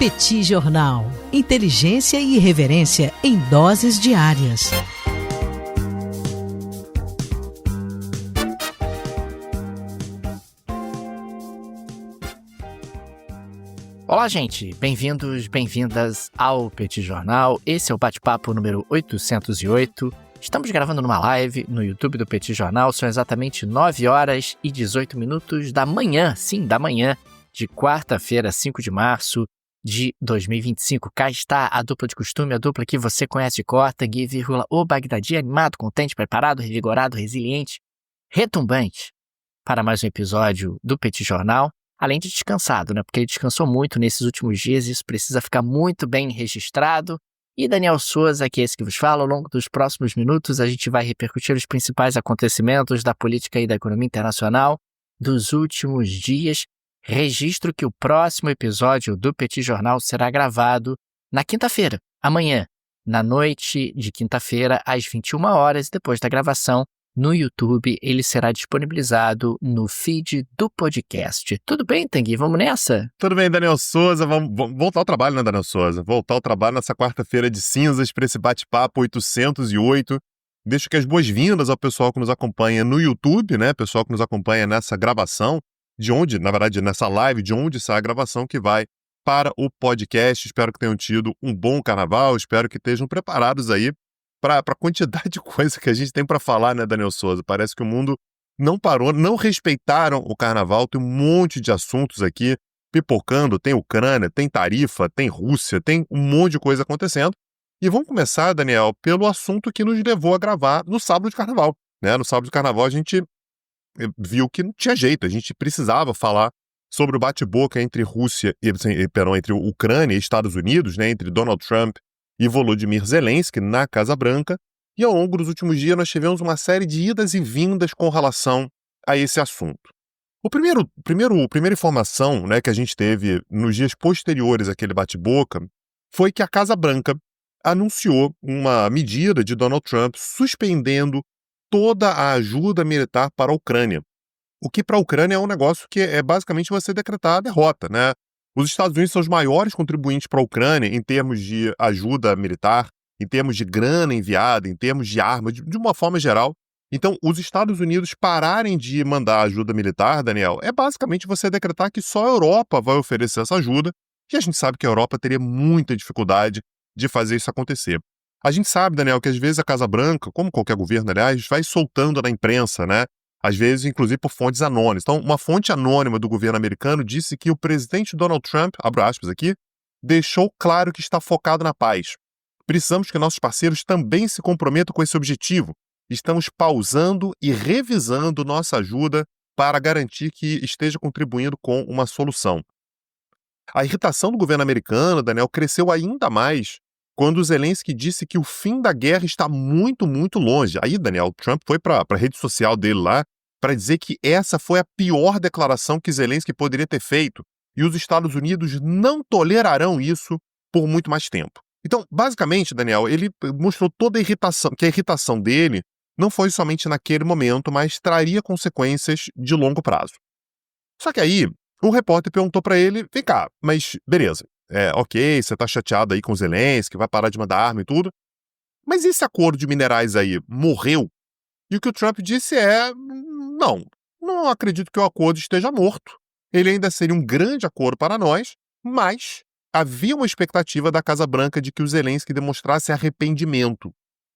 Petit Jornal. Inteligência e irreverência em doses diárias. Olá, gente. Bem-vindos, bem-vindas ao Petit Jornal. Esse é o bate-papo número 808. Estamos gravando numa live no YouTube do Petit Jornal. São exatamente 9 horas e 18 minutos da manhã, sim, da manhã, de quarta-feira, 5 de março de 2025. Cá está a dupla de costume, a dupla que você conhece de cor, Tanguy, o Bagdadi, animado, contente, preparado, revigorado, resiliente, retumbante para mais um episódio do Petit Jornal. Além de descansado, né? Porque ele descansou muito nesses últimos dias, isso precisa ficar muito bem registrado. E Daniel Souza, que é esse que vos fala, ao longo dos próximos minutos a gente vai repercutir os principais acontecimentos da política e da economia internacional dos últimos dias. Registro que o próximo episódio do Petit Jornal será gravado na quinta-feira, amanhã, na noite de quinta-feira, às 21 horas, depois da gravação. No YouTube, ele será disponibilizado no feed do podcast. Tudo bem, Tanguy? Vamos nessa? Tudo bem, Daniel Souza. Vamos voltar ao trabalho, né, Daniel Souza? Voltar ao trabalho nessa quarta-feira de cinzas para esse bate-papo 808. Deixo aqui as boas-vindas ao pessoal que nos acompanha no YouTube, né? Pessoal que nos acompanha nessa gravação, nessa live, de onde sai a gravação que vai para o podcast. Espero que tenham tido um bom carnaval, espero que estejam preparados aí para a quantidade de coisa que a gente tem para falar, né, Daniel Souza? Parece que o mundo não parou, não respeitaram o carnaval, tem um monte de assuntos aqui pipocando, tem Ucrânia, tem tarifa, tem Rússia, tem um monte de coisa acontecendo. E vamos começar, Daniel, pelo assunto que nos levou a gravar no sábado de carnaval, né? No sábado de carnaval a gente viu que não tinha jeito, a gente precisava falar sobre o bate-boca entre entre Ucrânia e Estados Unidos, né, entre Donald Trump e Volodymyr Zelensky na Casa Branca, e ao longo dos últimos dias nós tivemos uma série de idas e vindas com relação a esse assunto. A primeira informação, né, que a gente teve nos dias posteriores àquele bate-boca foi que a Casa Branca anunciou uma medida de Donald Trump suspendendo toda a ajuda militar para a Ucrânia. O que para a Ucrânia é um negócio que é basicamente você decretar a derrota, né? Os Estados Unidos são os maiores contribuintes para a Ucrânia em termos de ajuda militar, em termos de grana enviada, em termos de armas, de uma forma geral. Então, os Estados Unidos pararem de mandar ajuda militar, Daniel, é basicamente você decretar que só a Europa vai oferecer essa ajuda, e a gente sabe que a Europa teria muita dificuldade de fazer isso acontecer. A gente sabe, Daniel, que às vezes a Casa Branca, como qualquer governo, aliás, vai soltando na imprensa, né? Às vezes, inclusive, por fontes anônimas. Então, uma fonte anônima do governo americano disse que o presidente Donald Trump, abro aspas aqui, deixou claro que está focado na paz. Precisamos que nossos parceiros também se comprometam com esse objetivo. Estamos pausando e revisando nossa ajuda para garantir que esteja contribuindo com uma solução. A irritação do governo americano, Daniel, cresceu ainda mais quando o Zelensky disse que o fim da guerra está muito, muito longe. Aí, Daniel, Trump foi para a rede social dele lá para dizer que essa foi a pior declaração que Zelensky poderia ter feito e os Estados Unidos não tolerarão isso por muito mais tempo. Então, basicamente, Daniel, ele mostrou toda a irritação, que a irritação dele não foi somente naquele momento, mas traria consequências de longo prazo. Só que aí, um repórter perguntou para ele, vem cá, mas beleza, ok, você tá chateado aí com o Zelensky, vai parar de mandar arma e tudo, mas esse acordo de minerais aí morreu? E o que o Trump disse não acredito que o acordo esteja morto. Ele ainda seria um grande acordo para nós, mas havia uma expectativa da Casa Branca de que o Zelensky demonstrasse arrependimento.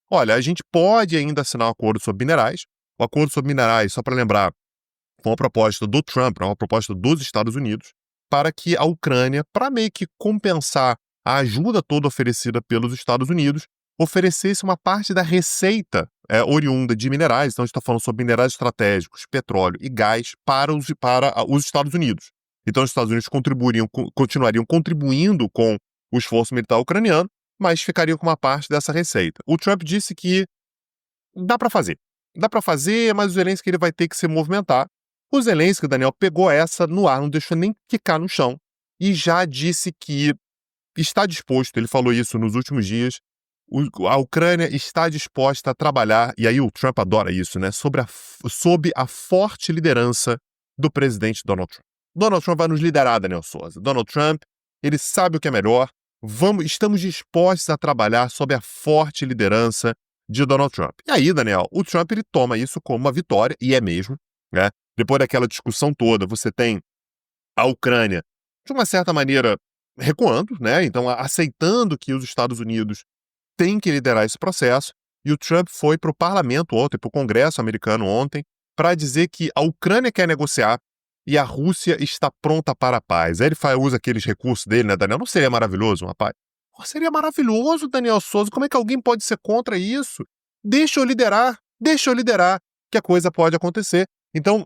Olha, a gente pode ainda assinar um acordo sobre minerais. O acordo sobre minerais, só para lembrar, foi uma proposta do Trump, uma proposta dos Estados Unidos, para que a Ucrânia, para meio que compensar a ajuda toda oferecida pelos Estados Unidos, oferecesse uma parte da receita oriunda de minerais, então a gente está falando sobre minerais estratégicos, petróleo e gás para os Estados Unidos. Então os Estados Unidos continuariam contribuindo com o esforço militar ucraniano, mas ficariam com uma parte dessa receita. O Trump disse que dá para fazer, mas o Zelensky ele vai ter que se movimentar. O Zelensky, Daniel, pegou essa no ar, não deixou nem quicar no chão e já disse que está disposto, ele falou isso nos últimos dias, a Ucrânia está disposta a trabalhar, e aí o Trump adora isso, né, sob a forte liderança do presidente Donald Trump. Donald Trump vai nos liderar, Daniel Souza. Donald Trump ele sabe o que é melhor. Estamos dispostos a trabalhar sob a forte liderança de Donald Trump. E aí, Daniel, o Trump ele toma isso como uma vitória, e é mesmo, né? Depois daquela discussão toda, você tem a Ucrânia, de uma certa maneira, recuando, né? Então, aceitando que os Estados Unidos têm que liderar esse processo, e o Trump foi para o parlamento ontem, para o Congresso americano ontem, para dizer que a Ucrânia quer negociar e a Rússia está pronta para a paz. Aí ele usa aqueles recursos dele, né, Daniel? Não seria maravilhoso, rapaz? Pô, seria maravilhoso, Daniel Souza. Como é que alguém pode ser contra isso? Deixa eu liderar, que a coisa pode acontecer. Então,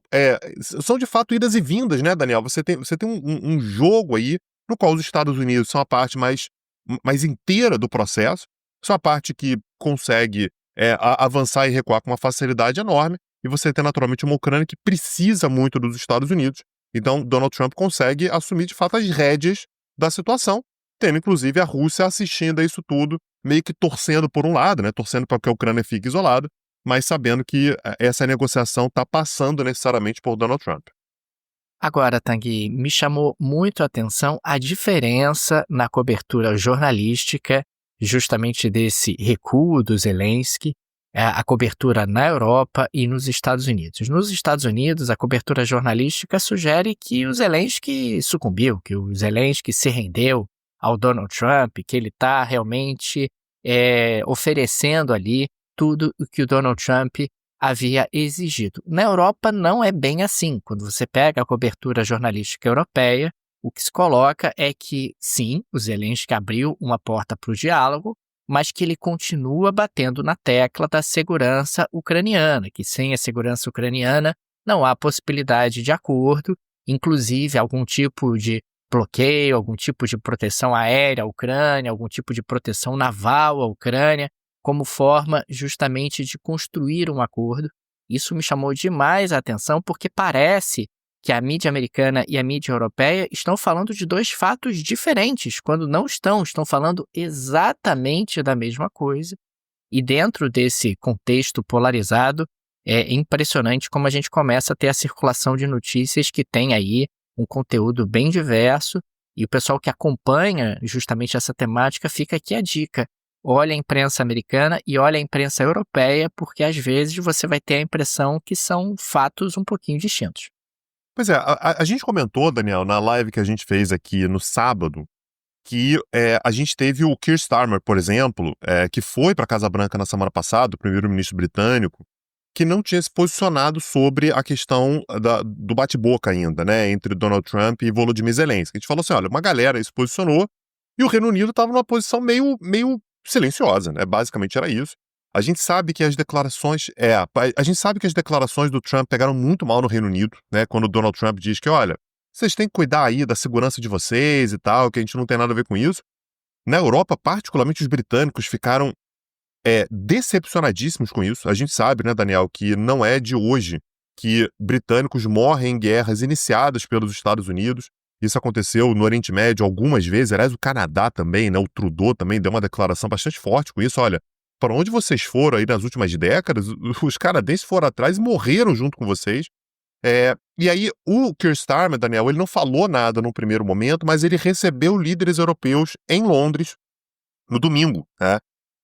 são de fato idas e vindas, né, Daniel? Você tem um jogo aí no qual os Estados Unidos são a parte mais inteira do processo, são a parte que consegue avançar e recuar com uma facilidade enorme, e você tem naturalmente uma Ucrânia que precisa muito dos Estados Unidos. Então, Donald Trump consegue assumir de fato as rédeas da situação, tendo inclusive a Rússia assistindo a isso tudo, meio que torcendo por um lado, né, torcendo para que a Ucrânia fique isolada, mas sabendo que essa negociação está passando necessariamente por Donald Trump. Agora, Tanguy, me chamou muito a atenção a diferença na cobertura jornalística justamente desse recuo do Zelensky, a cobertura na Europa e nos Estados Unidos. Nos Estados Unidos, a cobertura jornalística sugere que o Zelensky sucumbiu, que o Zelensky se rendeu ao Donald Trump, que ele está realmente oferecendo ali tudo o que o Donald Trump havia exigido. Na Europa não é bem assim. Quando você pega a cobertura jornalística europeia, o que se coloca é que, sim, o Zelensky abriu uma porta para o diálogo, mas que ele continua batendo na tecla da segurança ucraniana, que sem a segurança ucraniana não há possibilidade de acordo, inclusive algum tipo de bloqueio, algum tipo de proteção aérea à Ucrânia, algum tipo de proteção naval à Ucrânia, como forma justamente de construir um acordo. Isso me chamou demais a atenção porque parece que a mídia americana e a mídia europeia estão falando de dois fatos diferentes, quando não estão falando exatamente da mesma coisa. E dentro desse contexto polarizado, é impressionante como a gente começa a ter a circulação de notícias que tem aí um conteúdo bem diverso, e o pessoal que acompanha justamente essa temática, fica aqui a dica. Olha a imprensa americana e olha a imprensa europeia, porque às vezes você vai ter a impressão que são fatos um pouquinho distintos. Pois é, a gente comentou, Daniel, na live que a gente fez aqui no sábado, que a gente teve o Keir Starmer, por exemplo, que foi para a Casa Branca na semana passada, o primeiro-ministro britânico, que não tinha se posicionado sobre a questão do bate-boca ainda, né, entre Donald Trump e Volodymyr Zelensky. A gente falou assim, olha, uma galera se posicionou e o Reino Unido estava numa posição meio silenciosa, né, basicamente era isso. A gente sabe que as declarações do Trump pegaram muito mal no Reino Unido, né? Quando o Donald Trump diz que, olha, vocês têm que cuidar aí da segurança de vocês e tal, que a gente não tem nada a ver com isso. Na Europa, particularmente os britânicos, ficaram decepcionadíssimos com isso. A gente sabe, né, Daniel, que não é de hoje que britânicos morrem em guerras iniciadas pelos Estados Unidos. Isso aconteceu no Oriente Médio algumas vezes. Aliás, o Canadá também, né? O Trudeau também deu uma declaração bastante forte com isso. Olha, para onde vocês foram aí nas últimas décadas, os canadenses foram atrás e morreram junto com vocês. E aí o Keir Starmer, Daniel, ele não falou nada no primeiro momento, mas ele recebeu líderes europeus em Londres no domingo, né?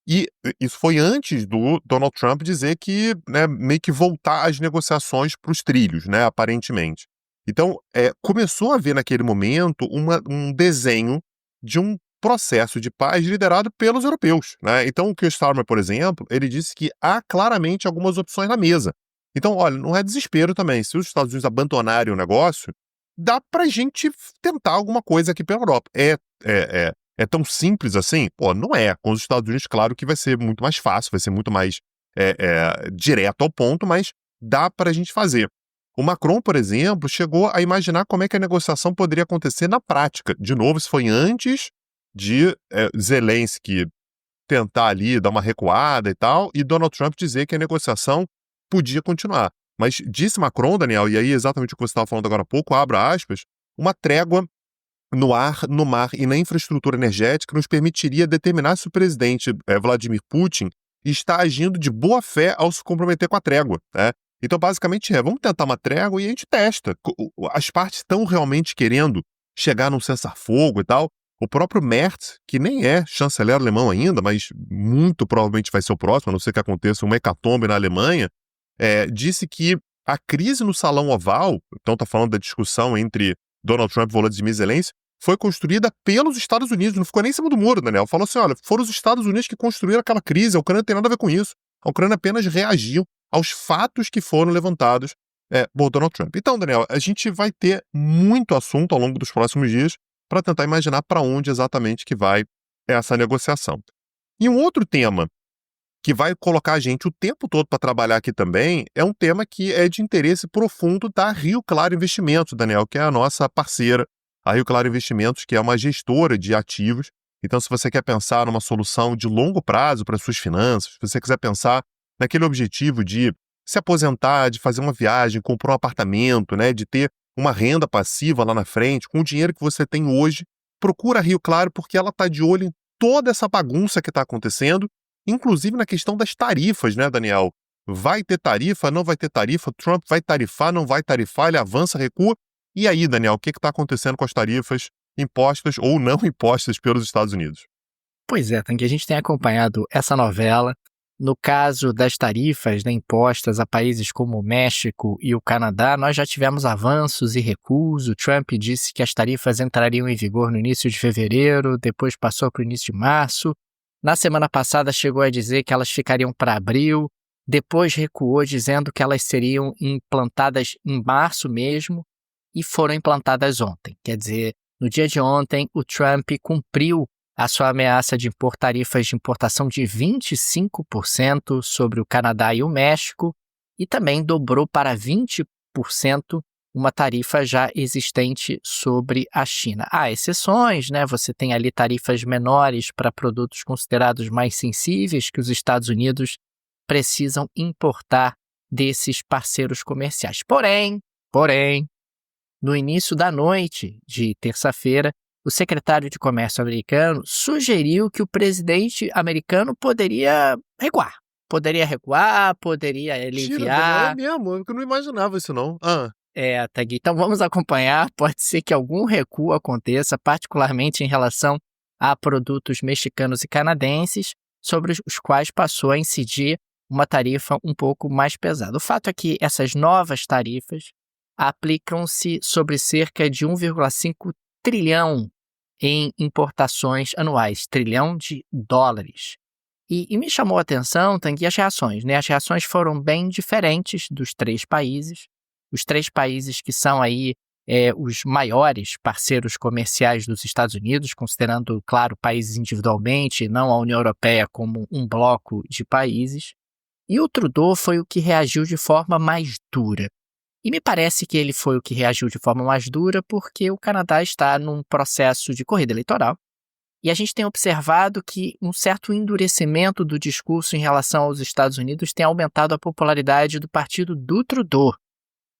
E isso foi antes do Donald Trump dizer que, né, meio que voltar as negociações para os trilhos, né, aparentemente. Então, começou a haver naquele momento um desenho de um processo de paz liderado pelos europeus, né? Então, o Keir Starmer, por exemplo, ele disse que há claramente algumas opções na mesa. Então, olha, não é desespero também. Se os Estados Unidos abandonarem o negócio, dá pra gente tentar alguma coisa aqui pela Europa. É tão simples assim? Pô, não é. Com os Estados Unidos, claro que vai ser muito mais fácil, vai ser muito mais direto ao ponto, mas dá pra gente fazer. O Macron, por exemplo, chegou a imaginar como é que a negociação poderia acontecer na prática. De novo, isso foi antes de Zelensky tentar ali dar uma recuada e tal, e Donald Trump dizer que a negociação podia continuar. Mas disse Macron, Daniel, e aí exatamente o que você estava falando agora há pouco, abro aspas, uma trégua no ar, no mar e na infraestrutura energética nos permitiria determinar se o presidente Vladimir Putin está agindo de boa fé ao se comprometer com a trégua, né? Então, basicamente, vamos tentar uma trégua e a gente testa. As partes estão realmente querendo chegar num cessar-fogo e tal. O próprio Merz, que nem é chanceler alemão ainda, mas muito provavelmente vai ser o próximo, a não ser que aconteça uma hecatombe na Alemanha, disse que a crise no Salão Oval, então está falando da discussão entre Donald Trump e Volodymyr Zelensky, foi construída pelos Estados Unidos, não ficou nem em cima do muro, Daniel. Falou assim, olha, foram os Estados Unidos que construíram aquela crise, a Ucrânia não tem nada a ver com isso. A Ucrânia apenas reagiu aos fatos que foram levantados por Donald Trump. Então, Daniel, a gente vai ter muito assunto ao longo dos próximos dias para tentar imaginar para onde exatamente que vai essa negociação. E um outro tema que vai colocar a gente o tempo todo para trabalhar aqui também é um tema que é de interesse profundo da Rio Claro Investimentos, Daniel, que é a nossa parceira, a Rio Claro Investimentos, que é uma gestora de ativos. Então, se você quer pensar numa solução de longo prazo para suas finanças, se você quiser pensar naquele objetivo de se aposentar, de fazer uma viagem, comprar um apartamento, né, de ter uma renda passiva lá na frente, com o dinheiro que você tem hoje, procura a Rio Claro porque ela está de olho em toda essa bagunça que está acontecendo, inclusive na questão das tarifas, né, Daniel? Vai ter tarifa, não vai ter tarifa? Trump vai tarifar, não vai tarifar? Ele avança, recua? E aí, Daniel, o que está acontecendo com as tarifas impostas ou não impostas pelos Estados Unidos? Pois é, Tanguy, a gente tem acompanhado essa novela. No caso das tarifas, né, impostas a países como o México e o Canadá, nós já tivemos avanços e recuos. O Trump disse que as tarifas entrariam em vigor no início de fevereiro, depois passou para o início de março. Na semana passada chegou a dizer que elas ficariam para abril, depois recuou dizendo que elas seriam implantadas em março mesmo e foram implantadas ontem. Quer dizer, no dia de ontem, o Trump cumpriu a sua ameaça de impor tarifas de importação de 25% sobre o Canadá e o México e também dobrou para 20% uma tarifa já existente sobre a China. Há exceções, né? Você tem ali tarifas menores para produtos considerados mais sensíveis que os Estados Unidos precisam importar desses parceiros comerciais. Porém, no início da noite de terça-feira, o secretário de Comércio americano sugeriu que o presidente americano poderia recuar, poderia aliviar. Tira, é mesmo, eu não imaginava isso não. Tanguy, então vamos acompanhar, pode ser que algum recuo aconteça, particularmente em relação a produtos mexicanos e canadenses, sobre os quais passou a incidir uma tarifa um pouco mais pesada. O fato é que essas novas tarifas aplicam-se sobre cerca de 1,5 trilhão em importações anuais, trilhão de dólares. E me chamou a atenção, Tanguy, as reações, né? As reações foram bem diferentes dos três países. Os três países que são aí os maiores parceiros comerciais dos Estados Unidos, considerando, claro, países individualmente, não a União Europeia como um bloco de países. E o Trudeau foi o que reagiu de forma mais dura. E me parece que ele foi o que reagiu de forma mais dura porque o Canadá está num processo de corrida eleitoral e a gente tem observado que um certo endurecimento do discurso em relação aos Estados Unidos tem aumentado a popularidade do partido do Trudeau.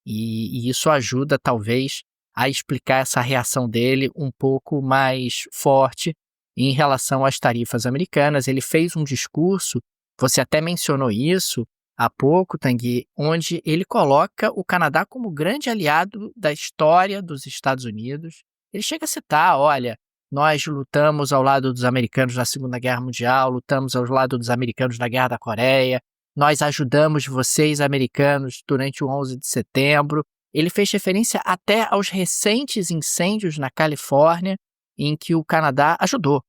E isso ajuda, talvez, a explicar essa reação dele um pouco mais forte em relação às tarifas americanas. Ele fez um discurso, você até mencionou isso há pouco, Tanguy, onde ele coloca o Canadá como grande aliado da história dos Estados Unidos. Ele chega a citar, olha, nós lutamos ao lado dos americanos na Segunda Guerra Mundial, lutamos ao lado dos americanos na Guerra da Coreia, nós ajudamos vocês, americanos, durante o 11 de setembro. Ele fez referência até aos recentes incêndios na Califórnia, em que o Canadá ajudou.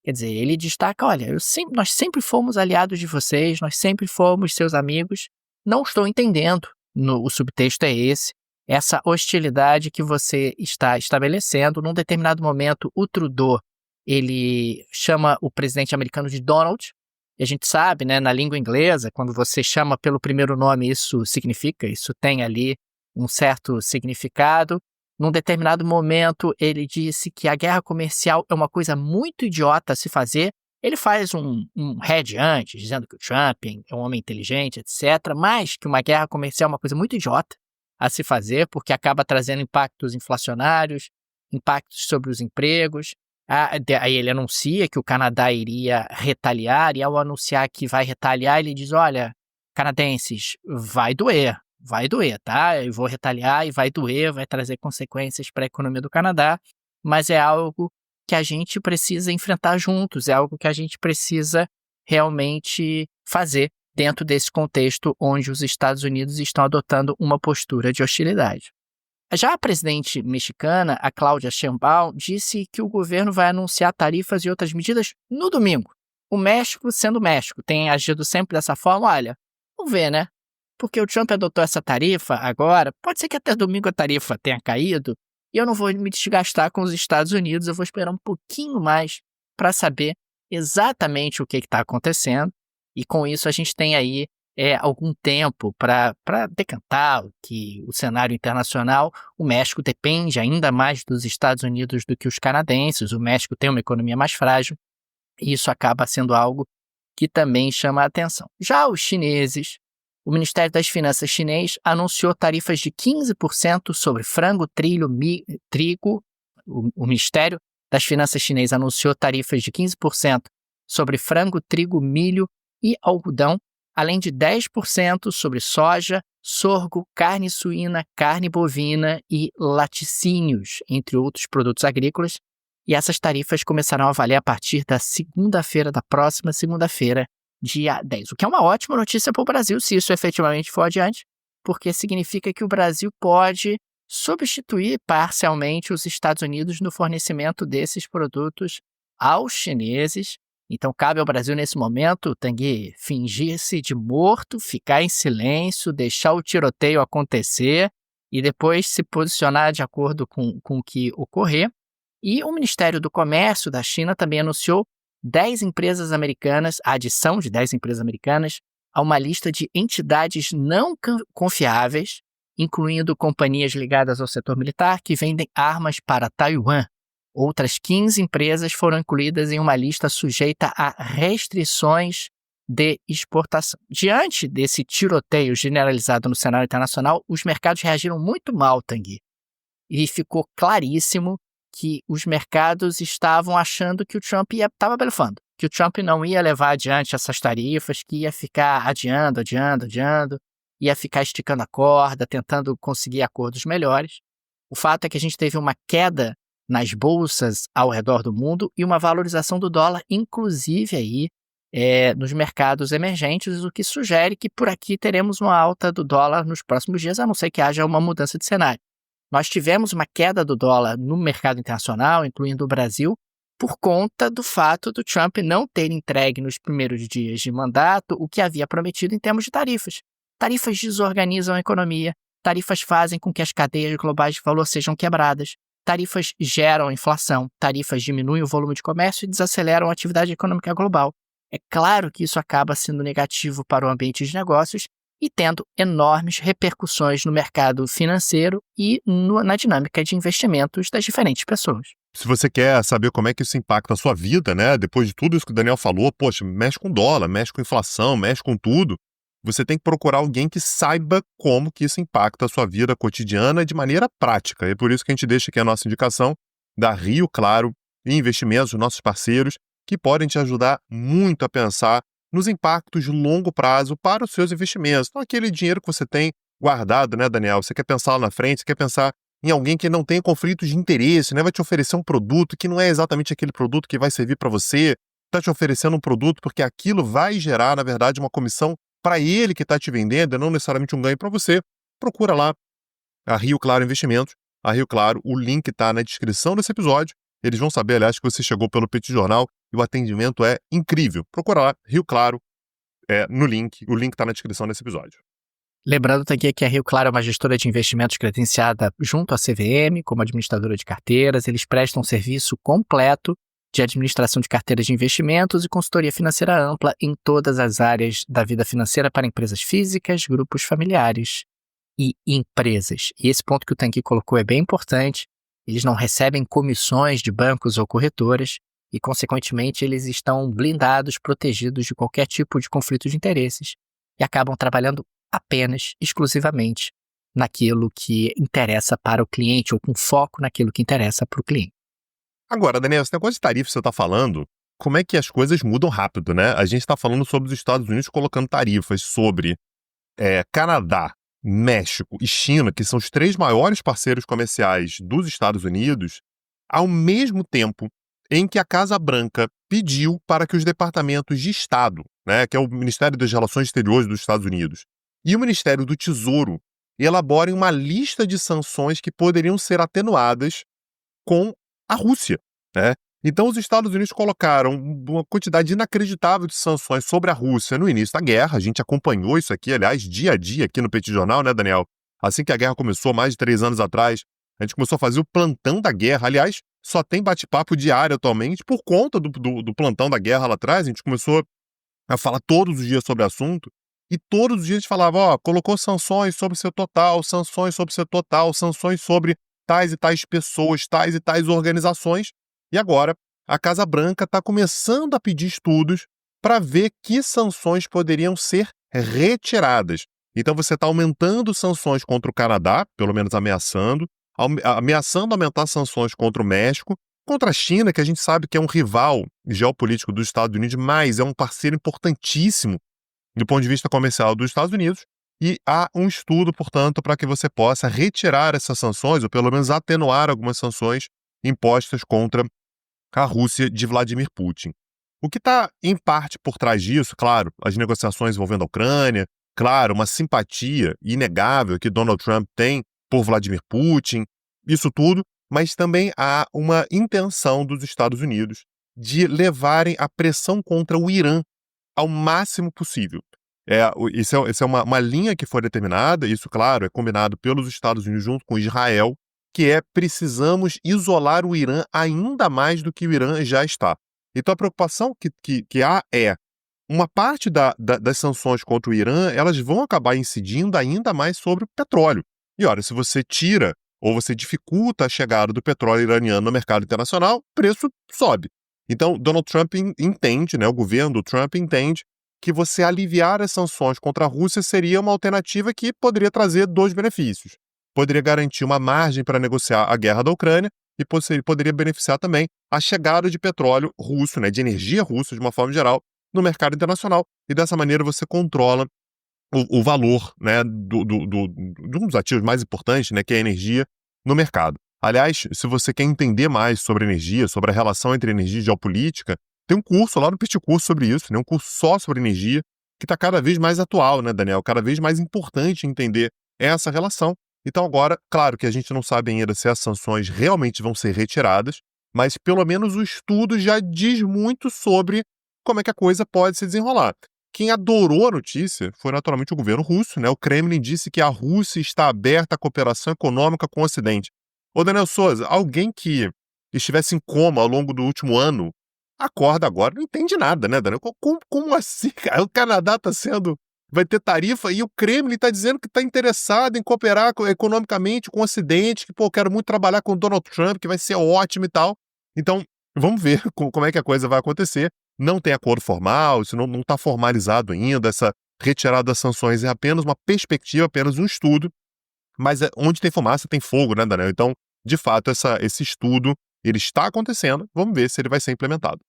Quer dizer, ele destaca, olha, nós sempre fomos aliados de vocês, nós sempre fomos seus amigos. Não estou entendendo, o subtexto é esse, essa hostilidade que você está estabelecendo. Num determinado momento, o Trudeau, ele chama o presidente americano de Donald, e a gente sabe, né, na língua inglesa, quando você chama pelo primeiro nome, isso tem ali um certo significado. Num determinado momento, ele disse que a guerra comercial é uma coisa muito idiota a se fazer. Ele faz um head antes, dizendo que o Trump é um homem inteligente, etc., mas que uma guerra comercial é uma coisa muito idiota a se fazer, porque acaba trazendo impactos inflacionários, impactos sobre os empregos. Aí ele anuncia que o Canadá iria retaliar, e ao anunciar que vai retaliar, ele diz, olha, canadenses, vai doer, tá? Eu vou retaliar e vai doer, vai trazer consequências para a economia do Canadá, mas é algo que a gente precisa enfrentar juntos, é algo que a gente precisa realmente fazer dentro desse contexto onde os Estados Unidos estão adotando uma postura de hostilidade. Já a presidente mexicana, a Claudia Sheinbaum, disse que o governo vai anunciar tarifas e outras medidas no domingo. O México, sendo o México, tem agido sempre dessa forma, olha, vamos ver, né? Porque o Trump adotou essa tarifa agora, pode ser que até domingo a tarifa tenha caído, e eu não vou me desgastar com os Estados Unidos, eu vou esperar um pouquinho mais para saber exatamente o que está acontecendo, e com isso a gente tem aí algum tempo para decantar que o cenário internacional. O México depende ainda mais dos Estados Unidos do que os canadenses, o México tem uma economia mais frágil, e isso acaba sendo algo que também chama a atenção. Já os chineses, o Ministério das Finanças chinês anunciou tarifas de 15% sobre frango, trigo. O Ministério das Finanças chinês anunciou tarifas de 15% sobre frango, trigo, milho e algodão, além de 10% sobre soja, sorgo, carne suína, carne bovina e laticínios, entre outros produtos agrícolas. E essas tarifas começarão a valer a partir da próxima segunda-feira, dia 10. O que é uma ótima notícia para o Brasil, se isso efetivamente for adiante, porque significa que o Brasil pode substituir parcialmente os Estados Unidos no fornecimento desses produtos aos chineses. Então, cabe ao Brasil, nesse momento, Tanguy, fingir-se de morto, ficar em silêncio, deixar o tiroteio acontecer e depois se posicionar de acordo com o que ocorrer. E o Ministério do Comércio da China também anunciou 10 empresas americanas, a adição de 10 empresas americanas a uma lista de entidades não confiáveis, incluindo companhias ligadas ao setor militar que vendem armas para Taiwan. Outras 15 empresas foram incluídas em uma lista sujeita a restrições de exportação. Diante desse tiroteio generalizado no cenário internacional, os mercados reagiram muito mal, Tanguy. E ficou claríssimo que os mercados estavam achando que o Trump estava blefando, que o Trump não ia levar adiante essas tarifas, que ia ficar adiando, ia ficar esticando a corda, tentando conseguir acordos melhores. O fato é que a gente teve uma queda nas bolsas ao redor do mundo e uma valorização do dólar, inclusive aí nos mercados emergentes, o que sugere que por aqui teremos uma alta do dólar nos próximos dias, a não ser que haja uma mudança de cenário. Nós tivemos uma queda do dólar no mercado internacional, incluindo o Brasil, por conta do fato do Trump não ter entregue nos primeiros dias de mandato o que havia prometido em termos de tarifas. Tarifas desorganizam a economia, tarifas fazem com que as cadeias globais de valor sejam quebradas, tarifas geram inflação, tarifas diminuem o volume de comércio e desaceleram a atividade econômica global. É claro que isso acaba sendo negativo para o ambiente de negócios e tendo enormes repercussões no mercado financeiro e na dinâmica de investimentos das diferentes pessoas. Se você quer saber como é que isso impacta a sua vida, né? Depois de tudo isso que o Daniel falou, poxa, mexe com dólar, mexe com inflação, mexe com tudo, você tem que procurar alguém que saiba como que isso impacta a sua vida cotidiana de maneira prática. É por isso que a gente deixa aqui a nossa indicação da Rio Claro e Investimentos, os nossos parceiros, que podem te ajudar muito a pensar nos impactos de longo prazo para os seus investimentos. Então, aquele dinheiro que você tem guardado, né, Daniel? Você quer pensar lá na frente, você quer pensar em alguém que não tem conflito de interesse, né? Vai te oferecer um produto que não é exatamente aquele produto que vai servir para você, está te oferecendo um produto porque aquilo vai gerar, na verdade, uma comissão para ele que está te vendendo, e não necessariamente um ganho para você. Procura lá a Rio Claro Investimentos. A Rio Claro, o link está na descrição desse episódio. Eles vão saber, aliás, que você chegou pelo Petit Jornal e o atendimento é incrível. Procura lá, Rio Claro, no link. O link está na descrição desse episódio. Lembrando aqui que a Rio Claro é uma gestora de investimentos credenciada junto à CVM, como administradora de carteiras. Eles prestam serviço completo de administração de carteiras de investimentos e consultoria financeira ampla em todas as áreas da vida financeira para empresas físicas, grupos familiares e empresas. E esse ponto que o Tanguy colocou é bem importante. Eles não recebem comissões de bancos ou corretoras e, consequentemente, eles estão blindados, protegidos de qualquer tipo de conflito de interesses e acabam trabalhando apenas, exclusivamente, naquilo que interessa para o cliente ou com foco naquilo que interessa para o cliente. Agora, Daniel, esse negócio de tarifa que você está falando, como é que as coisas mudam rápido, né? A gente está falando sobre os Estados Unidos colocando tarifas sobre Canadá, México e China, que são os 3 maiores parceiros comerciais dos Estados Unidos, ao mesmo tempo em que a Casa Branca pediu para que os departamentos de Estado, né, que é o Ministério das Relações Exteriores dos Estados Unidos, e o Ministério do Tesouro elaborem uma lista de sanções que poderiam ser atenuadas com a Rússia, né? Então, os Estados Unidos colocaram uma quantidade inacreditável de sanções sobre a Rússia no início da guerra. A gente acompanhou isso aqui, aliás, dia a dia aqui no Petit Jornal, né, Daniel? Assim que a guerra começou, mais de 3 anos atrás, a gente começou a fazer o plantão da guerra. Aliás, só tem bate-papo diário atualmente por conta do plantão da guerra lá atrás. A gente começou a falar todos os dias sobre o assunto. E todos os dias a gente falava, colocou sanções sobre seu total, sanções sobre seu total, sanções sobre tais e tais pessoas, tais e tais organizações. E agora, a Casa Branca está começando a pedir estudos para ver que sanções poderiam ser retiradas. Então você está aumentando sanções contra o Canadá, pelo menos ameaçando aumentar sanções contra o México, contra a China, que a gente sabe que é um rival geopolítico dos Estados Unidos, mas é um parceiro importantíssimo do ponto de vista comercial dos Estados Unidos, e há um estudo, portanto, para que você possa retirar essas sanções, ou pelo menos atenuar algumas sanções impostas contra a Rússia de Vladimir Putin. O que está, em parte, por trás disso, claro, as negociações envolvendo a Ucrânia, claro, uma simpatia inegável que Donald Trump tem por Vladimir Putin, isso tudo, mas também há uma intenção dos Estados Unidos de levarem a pressão contra o Irã ao máximo possível. Isso é uma linha que foi determinada, isso, claro, é combinado pelos Estados Unidos junto com Israel, que precisamos isolar o Irã ainda mais do que o Irã já está. Então a preocupação que há é uma parte das sanções contra o Irã, elas vão acabar incidindo ainda mais sobre o petróleo. E olha, se você tira ou você dificulta a chegada do petróleo iraniano no mercado internacional, o preço sobe. Então, Donald Trump entende, né, o governo do Trump entende que você aliviar as sanções contra a Rússia seria uma alternativa que poderia trazer 2 benefícios. Poderia garantir uma margem para negociar a guerra da Ucrânia e poderia beneficiar também a chegada de petróleo russo, né, de energia russa de uma forma geral, no mercado internacional. E dessa maneira você controla o valor, né, de um dos ativos mais importantes, né, que é a energia, no mercado. Aliás, se você quer entender mais sobre energia, sobre a relação entre energia e geopolítica, tem um curso lá no Petit Curso sobre isso, né, um curso só sobre energia, que está cada vez mais atual, né, Daniel? Cada vez mais importante entender essa relação. Então agora, claro que a gente não sabe ainda se as sanções realmente vão ser retiradas, mas pelo menos o estudo já diz muito sobre como é que a coisa pode se desenrolar. Quem adorou a notícia foi naturalmente o governo russo, né? O Kremlin disse que a Rússia está aberta à cooperação econômica com o Ocidente. Ô, Daniel Souza, alguém que estivesse em coma ao longo do último ano, acorda agora, não entende nada, né, Daniel? Como assim, cara? O Canadá vai ter tarifa e o Kremlin está dizendo que está interessado em cooperar economicamente com o Ocidente, que, quero muito trabalhar com o Donald Trump, que vai ser ótimo e tal. Então, vamos ver como é que a coisa vai acontecer. Não tem acordo formal, isso não está formalizado ainda, essa retirada das sanções é apenas uma perspectiva, apenas um estudo, mas onde tem fumaça tem fogo, né, Daniel? Então, de fato, esse estudo ele está acontecendo, vamos ver se ele vai ser implementado.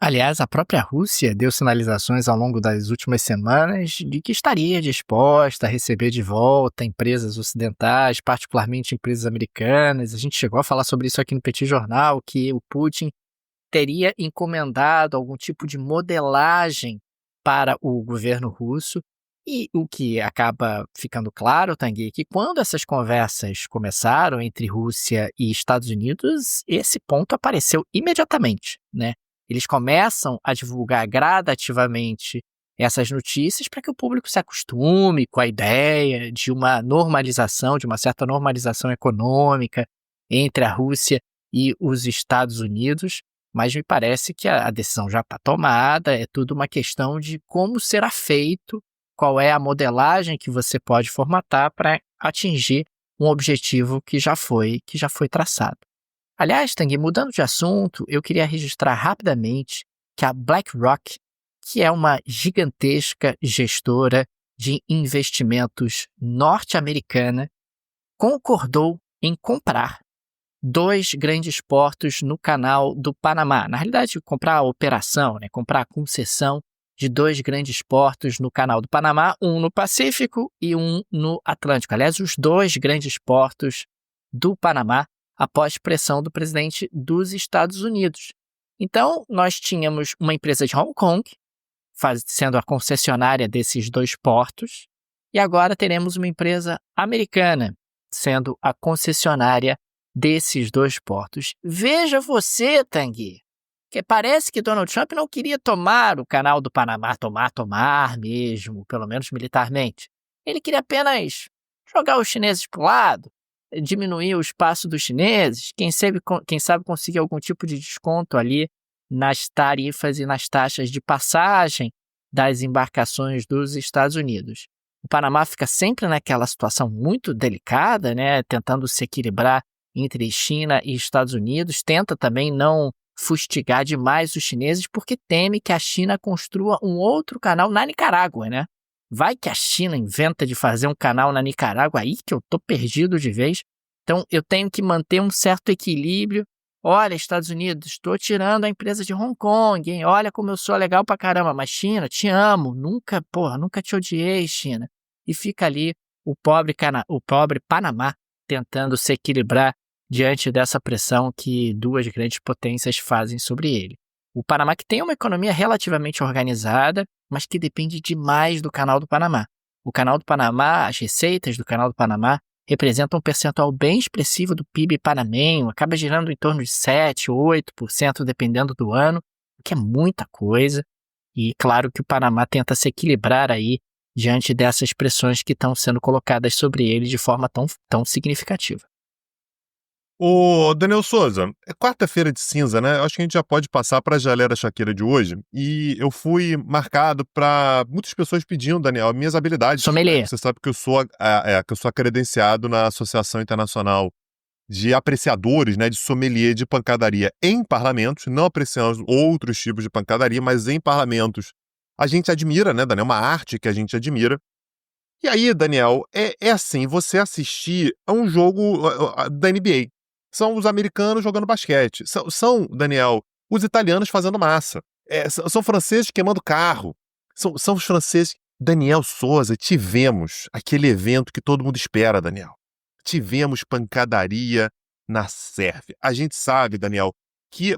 Aliás, a própria Rússia deu sinalizações ao longo das últimas semanas de que estaria disposta a receber de volta empresas ocidentais, particularmente empresas americanas. A gente chegou a falar sobre isso aqui no Petit Jornal, que o Putin teria encomendado algum tipo de modelagem para o governo russo. E o que acaba ficando claro, Tanguy, é que quando essas conversas começaram entre Rússia e Estados Unidos, esse ponto apareceu imediatamente, né? Eles começam a divulgar gradativamente essas notícias para que o público se acostume com a ideia de uma normalização, de uma certa normalização econômica entre a Rússia e os Estados Unidos, mas me parece que a decisão já está tomada, é tudo uma questão de como será feito, qual é a modelagem que você pode formatar para atingir um objetivo que já foi traçado. Aliás, Tanguy, mudando de assunto, eu queria registrar rapidamente que a BlackRock, que é uma gigantesca gestora de investimentos norte-americana, concordou em comprar 2 grandes portos no Canal do Panamá. Na realidade, comprar a operação, né? Comprar a concessão de 2 grandes portos no Canal do Panamá, um no Pacífico e um no Atlântico. Aliás, os 2 grandes portos do Panamá após pressão do presidente dos Estados Unidos. Então, nós tínhamos uma empresa de Hong Kong, sendo a concessionária desses 2 portos, e agora teremos uma empresa americana, sendo a concessionária desses 2 portos. Veja você, Tanguy, que parece que Donald Trump não queria tomar o canal do Panamá, tomar mesmo, pelo menos militarmente. Ele queria apenas jogar os chineses para o lado, diminuir o espaço dos chineses, quem sabe conseguir algum tipo de desconto ali nas tarifas e nas taxas de passagem das embarcações dos Estados Unidos. O Panamá fica sempre naquela situação muito delicada, né, tentando se equilibrar entre China e Estados Unidos, tenta também não fustigar demais os chineses, porque teme que a China construa um outro canal na Nicarágua, né? Vai que a China inventa de fazer um canal na Nicarágua, aí que eu tô perdido de vez. Então, eu tenho que manter um certo equilíbrio. Olha, Estados Unidos, estou tirando a empresa de Hong Kong, hein? Olha como eu sou legal pra caramba, mas China, te amo, nunca te odiei, China. E fica ali o pobre Panamá tentando se equilibrar diante dessa pressão que 2 grandes potências fazem sobre ele. O Panamá que tem uma economia relativamente organizada, mas que depende demais do Canal do Panamá. O Canal do Panamá, as receitas do Canal do Panamá representam um percentual bem expressivo do PIB panamenho, acaba girando em torno de 7%, 8%, dependendo do ano, o que é muita coisa. E claro que o Panamá tenta se equilibrar aí diante dessas pressões que estão sendo colocadas sobre ele de forma tão significativa. Ô, Daniel Souza, é quarta-feira de cinza, né? Acho que a gente já pode passar para a Jalera Chaqueira de hoje. E eu fui marcado para muitas pessoas pedindo, Daniel, minhas habilidades. Sommelier. Você sabe que eu sou credenciado na Associação Internacional de Apreciadores, né, de sommelier de pancadaria em parlamentos. Não apreciamos outros tipos de pancadaria, mas em parlamentos a gente admira, né, Daniel? Uma arte que a gente admira. E aí, Daniel, é assim, você assistir a um jogo da NBA. São os americanos jogando basquete. São, Daniel, os italianos fazendo massa. São franceses queimando carro. São os franceses. Daniel Souza, tivemos aquele evento que todo mundo espera, Daniel. Tivemos pancadaria na Sérvia. A gente sabe, Daniel, que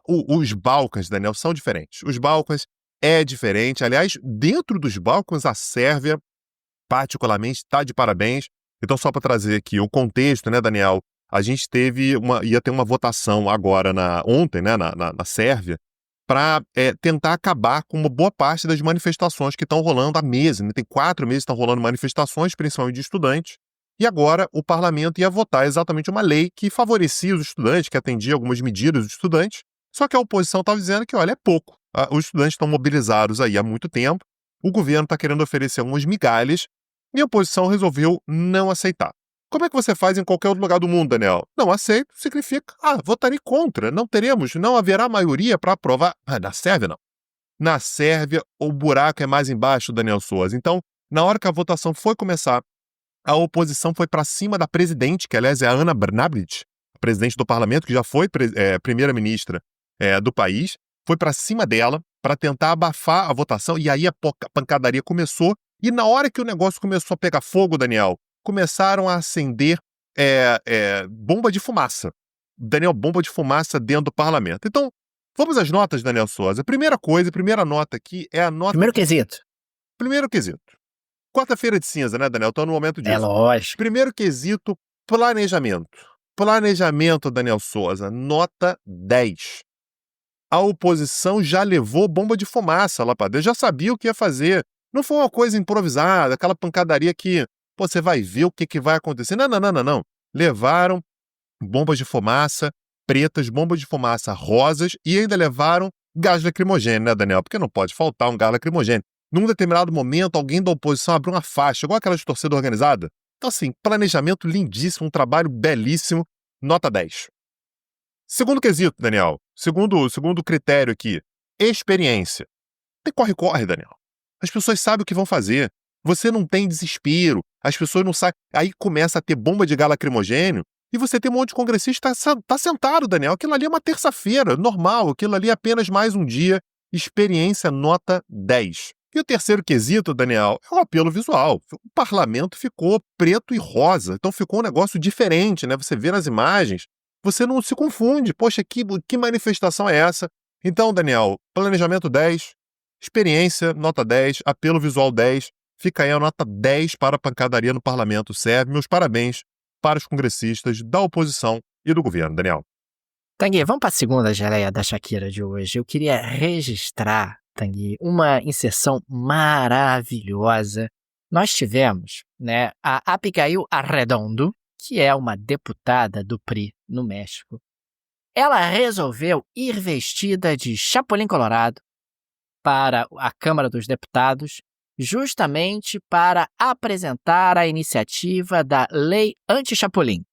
os Balcãs, Daniel, são diferentes. Os Balcãs é diferente. Aliás, dentro dos Balcãs, a Sérvia, particularmente, está de parabéns. Então, só para trazer aqui o contexto, né, Daniel? A gente ia ter uma votação agora ontem, né, na Sérvia, para tentar acabar com uma boa parte das manifestações que estão rolando há meses. Né? Tem 4 meses que estão rolando manifestações, principalmente de estudantes, e agora o parlamento ia votar exatamente uma lei que favorecia os estudantes, que atendia algumas medidas dos estudantes, só que a oposição estava dizendo que, olha, é pouco. Os estudantes estão mobilizados aí há muito tempo, o governo está querendo oferecer algumas migalhas, e a oposição resolveu não aceitar. Como é que você faz em qualquer outro lugar do mundo, Daniel? Não aceito significa, votarei contra. Não haverá maioria para aprovar. Na Sérvia, não. Na Sérvia, o buraco é mais embaixo, Daniel Souza. Então, na hora que a votação foi começar, a oposição foi para cima da presidente, que aliás é a Ana Brnabić, presidente do parlamento, que já foi primeira-ministra do país, foi para cima dela para tentar abafar a votação, e aí a pancadaria começou, e na hora que o negócio começou a pegar fogo, Daniel, começaram a acender bomba de fumaça. Daniel, bomba de fumaça dentro do parlamento. Então, vamos às notas, Daniel Souza. Primeira nota aqui é a nota... Primeiro quesito. Quarta-feira de cinza, né, Daniel? Estou no momento disso. É lógico. Primeiro quesito, planejamento. Planejamento, Daniel Souza, nota 10. A oposição já levou bomba de fumaça lá para dentro, já sabia o que ia fazer. Não foi uma coisa improvisada, aquela pancadaria que você vai ver o que vai acontecer. Não. Levaram bombas de fumaça pretas, bombas de fumaça rosas e ainda levaram gás lacrimogêneo, né, Daniel? Porque não pode faltar um gás lacrimogêneo. Num determinado momento, alguém da oposição abriu uma faixa, igual aquela de torcida organizada. Então, assim, planejamento lindíssimo, um trabalho belíssimo, nota 10. Segundo quesito, Daniel, segundo critério aqui, experiência. Tem corre, Daniel. As pessoas sabem o que vão fazer. Você não tem desespero, as pessoas não sabem. Aí começa a ter bomba de gás lacrimogênio e você tem um monte de congressista tá sentado, Daniel. Aquilo ali é uma terça-feira, normal. Aquilo ali é apenas mais um dia. Experiência, nota 10. E o terceiro quesito, Daniel, é o apelo visual. O parlamento ficou preto e rosa, então ficou um negócio diferente, né? Você vê nas imagens, você não se confunde. Poxa, que manifestação é essa? Então, Daniel, planejamento 10, experiência, nota 10, apelo visual 10, fica aí a nota 10 para a pancadaria no parlamento sérvio. Meus parabéns para os congressistas da oposição e do governo, Daniel. Tanguy, vamos para a segunda geleia da Shakira de hoje. Eu queria registrar, Tanguy, uma inserção maravilhosa. Nós tivemos, né, a Abigail Arredondo, que é uma deputada do PRI no México. Ela resolveu ir vestida de Chapolin Colorado para a Câmara dos Deputados, justamente para apresentar a iniciativa da Lei Anti-Chapolin.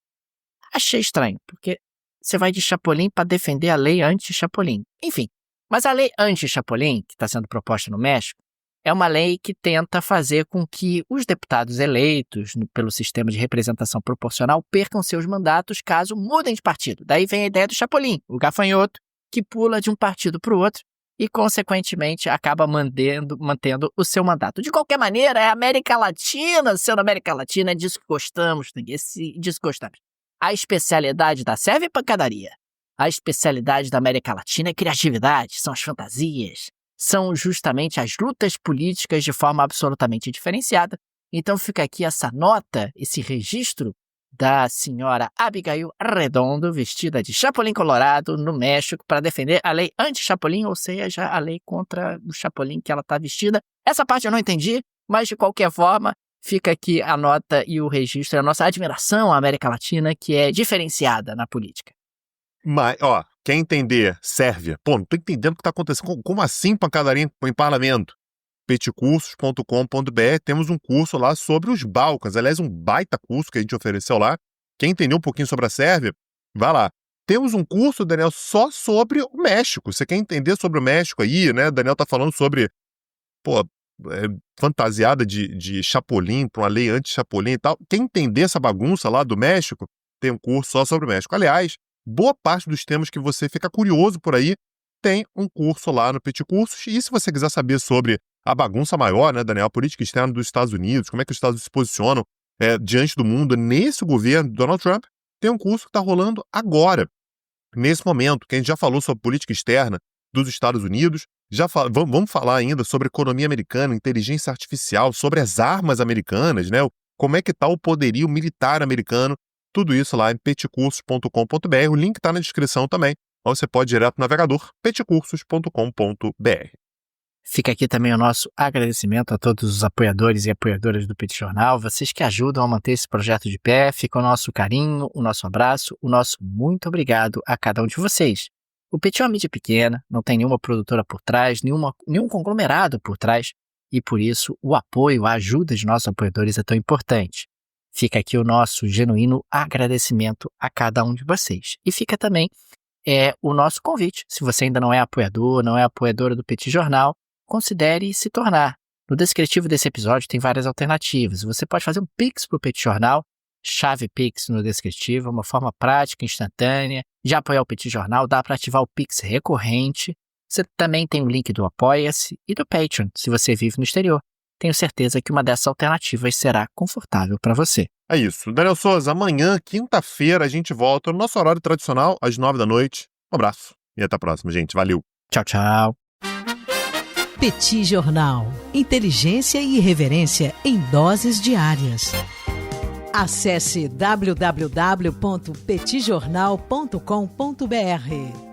Achei estranho, porque você vai de Chapolin para defender a Lei Anti-Chapolin. Enfim, mas a Lei Anti-Chapolin, que está sendo proposta no México, é uma lei que tenta fazer com que os deputados eleitos pelo sistema de representação proporcional percam seus mandatos caso mudem de partido. Daí vem a ideia do Chapolin, o gafanhoto, que pula de um partido para o outro e, consequentemente, acaba mantendo o seu mandato. De qualquer maneira, é a América Latina, sendo América Latina, é disso que gostamos, A especialidade da Sérvia é pancadaria. A especialidade da América Latina é criatividade, são as fantasias. São justamente as lutas políticas de forma absolutamente diferenciada. Então fica aqui essa nota, esse registro da senhora Abigail Arredondo, vestida de Chapolin Colorado no México para defender a lei anti-Chapolin, ou seja, a lei contra o Chapolin que ela está vestida. Essa parte eu não entendi, mas de qualquer forma fica aqui a nota e o registro, a nossa admiração à América Latina, que é diferenciada na política. Mas, quer entender Sérvia? Pô, não tô entendendo o que está acontecendo. Como assim pancadaria em parlamento? petcursos.com.br, temos um curso lá sobre os Balcãs. Aliás, um baita curso que a gente ofereceu lá. Quem entendeu um pouquinho sobre a Sérvia, vai lá. Temos um curso, Daniel, só sobre o México. Você quer entender sobre o México aí, né? Daniel tá falando sobre, fantasiada de Chapolin, para uma lei anti-Chapolin e tal. Quer entender essa bagunça lá do México? Tem um curso só sobre o México. Aliás, boa parte dos temas que você fica curioso por aí, tem um curso lá no Petit Cursos. E se você quiser saber sobre a bagunça maior, né, Daniel, a política externa dos Estados Unidos, como é que os Estados Unidos se posicionam diante do mundo nesse governo do Donald Trump, tem um curso que está rolando agora, nesse momento, que a gente já falou sobre política externa dos Estados Unidos, vamos falar ainda sobre economia americana, inteligência artificial, sobre as armas americanas, né, como é que está o poderio militar americano, tudo isso lá em petcursos.com.br, o link está na descrição também, ou você pode ir direto no navegador, petcursos.com.br. Fica aqui também o nosso agradecimento a todos os apoiadores e apoiadoras do Petit Jornal, vocês que ajudam a manter esse projeto de pé. Fica o nosso carinho, o nosso abraço, o nosso muito obrigado a cada um de vocês. O Petit é uma mídia pequena, não tem nenhuma produtora por trás, nenhum conglomerado por trás, e por isso o apoio, a ajuda de nossos apoiadores é tão importante. Fica aqui o nosso genuíno agradecimento a cada um de vocês. E fica também o nosso convite, se você ainda não é apoiador, não é apoiadora do Petit Jornal, considere se tornar. No descritivo desse episódio tem várias alternativas. Você pode fazer um Pix para o Petit Jornal, chave Pix no descritivo, uma forma prática, instantânea, de apoiar o Petit Jornal, dá para ativar o Pix recorrente. Você também tem o link do Apoia-se e do Patreon, se você vive no exterior. Tenho certeza que uma dessas alternativas será confortável para você. É isso. Daniel Souza, amanhã, quinta-feira, a gente volta no nosso horário tradicional, às 9h. Um abraço e até a próxima, gente. Valeu. Tchau, tchau. Petit Jornal. Inteligência e irreverência em doses diárias. Acesse www.petitjornal.com.br.